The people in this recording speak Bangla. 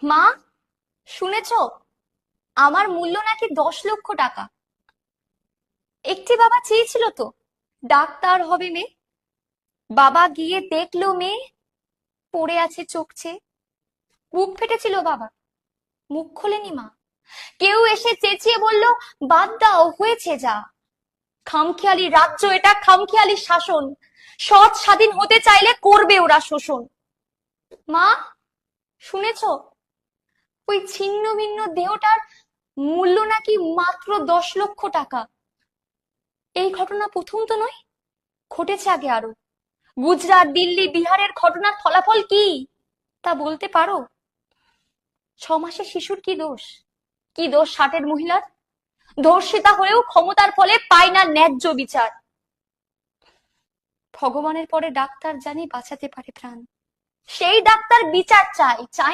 মা, শুনেছো? আমার মূল্য নাকি 10 লক্ষ টাকা। একটি বাবা চেয়েছিল তো ডাক্তার হবে মেয়ে। বাবা গিয়ে দেখলো মেয়ে পড়ে আছে চোখ চেয়ে। বুক ফেটেছিল বাবা, মুখ খোলেনি মা। কেউ এসে চেঁচিয়ে বলল, বাদ দাও, হয়েছে যা। খামখেয়ালি রাজ্য এটা, খামখেয়ালি শাসন। সৎ স্বাধীন হতে চাইলে করবে ওরা শোষণ। মা, শুনেছো? ওই ছিন্ন ভিন্ন দেহটার মূল্য নাকি মাত্র 10 লক্ষ টাকা। এই ঘটনা প্রথম তো নয়, ঘটেছে আগে আরো। গুজরাট, দিল্লি, বিহারের ঘটনার ফলাফল কি তা বলতে পারো? 6 মাসের শিশুর কি দোষ? কি দোষ 60-এর মহিলার? ধর্ষিতা হয়েও ক্ষমতার ফলে পায় না ন্যায্য বিচার। ভগবানের পরে ডাক্তার জানি বাঁচাতে পারে প্রাণ। সেই ডাক্তার বিচার চায়, চায়